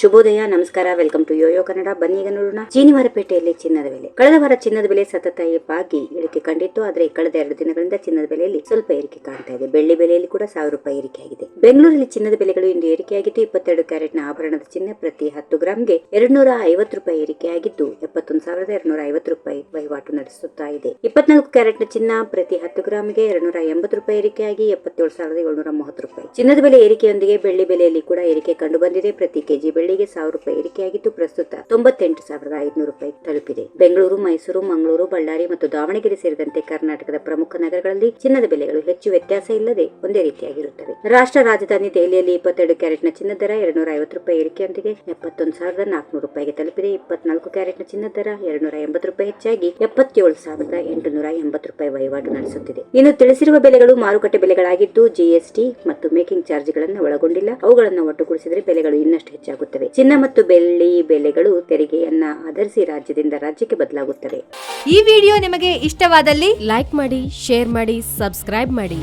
ಶುಭೋದಯ, ನಮಸ್ಕಾರ. Welcome to Yoyo Kannada. ಬನ್ನಿ ಈಗ ನೋಡೋಣ ಚೀನಿವಾರಪೇಟೆಯಲ್ಲಿ ಚಿನ್ನದ ಬೆಲೆ. ಕಳೆದ ವಾರ ಚಿನ್ನದ ಬೆಲೆ ಸತತ ಬಾಗಿ ಇಳಿಕೆ ಕಂಡಿತ್ತು. ಆದರೆ ಕಳೆದ 2 ದಿನಗಳಿಂದ ಚಿನ್ನದ ಬೆಲೆಯಲ್ಲಿ ಸ್ವಲ್ಪ ಏರಿಕೆ ಕಾಣ್ತಾ ಇದೆ. ಬೆಳ್ಳಿ ಬೆಲೆಯಲ್ಲಿ ಕೂಡ 1000 ರೂಪಾಯಿ ಏರಿಕೆಯಾಗಿದೆ. ಬೆಂಗಳೂರಲ್ಲಿ ಚಿನ್ನದ ಬೆಲೆಗಳು ಇಂದು ಏರಿಕೆಯಾಗಿದ್ದು 22 ಕ್ಯಾರೆಟ್ನ ಆಭರಣದ ಚಿನ್ನ ಪ್ರತಿ 10 ಗ್ರಾಂಗೆ 250 ರೂಪಾಯಿ ಏರಿಕೆಯಾಗಿದ್ದು 71,250 ರೂಪಾಯಿ ವಹಿವಾಟು ನಡೆಸುತ್ತಾ ಇದೆ. 24 ಕ್ಯಾರೆಟ್ನ ಚಿನ್ನ ಪ್ರತಿ 10 ಗ್ರಾಂಗೆ 280 ರೂಪಾಯಿ ಏರಿಕೆಯಾಗಿ 77,730 ರೂಪಾಯಿ. ಚಿನ್ನದ ಬೆಲೆ ಏರಿಕೆಯೊಂದಿಗೆ ಬೆಳ್ಳಿ ಬೆಲೆಯಲ್ಲಿ ಕೂಡ ಏರಿಕೆ ಕಂಡು ಬಂದಿದೆ. ಪ್ರತಿ ಕೆಜಿ ಬೆಳ್ಳಿಗೆ 1000 ರೂಪಾಯಿ ಏರಿಕೆಯಾಗಿದ್ದು ಪ್ರಸ್ತುತ 98,500 ರೂಪಾಯಿ ತಲುಪಿದೆ. ಬೆಂಗಳೂರು, ಮೈಸೂರು, ಮಂಗಳೂರು, ಬಳ್ಳಾರಿ ಮತ್ತು ದಾವಣಗೆರೆ ಸೇರಿದಂತೆ ಕರ್ನಾಟಕದ ಪ್ರಮುಖ ನಗರಗಳಲ್ಲಿ ಚಿನ್ನದ ಬೆಲೆಗಳು ಹೆಚ್ಚು ವ್ಯತ್ಯಾಸ ಇಲ್ಲದೆ ಒಂದೇ ರೀತಿಯಾಗಿರುತ್ತವೆ. ರಾಷ್ಟ್ರ ರಾಜಧಾನಿ ದೆಹಲಿಯಲ್ಲಿ 22 ಕ್ಯಾರೆಟ್ನ ಚಿನ್ನದ ದರ 250 ರೂಪಾಯಿ ಏರಿಕೆಯೊಂದಿಗೆ 71,400 ರೂಪಾಯಿಗೆ ತಲುಪಿದೆ. 24 ಕ್ಯಾರೆಟ್ನ ಚಿನ್ನದ ದರ 280 ರೂಪಾಯಿ ಹೆಚ್ಚಾಗಿ 77,880 ರೂಪಾಯಿ ವಹಿವಾಟು ನಡೆಸುತ್ತಿದೆ. ಇನ್ನು ತಿಳಿಸಿರುವ ಬೆಲೆಗಳು ಮಾರುಕಟ್ಟೆ ಬೆಲೆಗಳಾಗಿದ್ದು ಜಿಎಸ್ಟಿ ಮತ್ತು ಮೇಕಿಂಗ್ ಚಾರ್ಜ್ಗಳನ್ನು ಒಳಗೊಂಡಿಲ್ಲ. ಅವುಗಳನ್ನು ಒಟ್ಟುಗೂಡಿಸಿದರೆ ಬೆಲೆಗಳು ಇನ್ನಷ್ಟು ಹೆಚ್ಚಾಗುತ್ತವೆ. ಚಿನ್ನ ಮತ್ತು ಬೆಳ್ಳಿ ಬೆಲೆಗಳು ತೆರಿಗೆಯನ್ನ ಆಧರಿಸಿ ರಾಜ್ಯದಿಂದ ರಾಜ್ಯಕ್ಕೆ ಬದಲಾಗುತ್ತವೆ. ಈ ವಿಡಿಯೋ ನಿಮಗೆ ಇಷ್ಟವಾದಲ್ಲಿ ಲೈಕ್ ಮಾಡಿ, ಶೇರ್ ಮಾಡಿ, ಸಬ್ಸ್ಕ್ರೈಬ್ ಮಾಡಿ.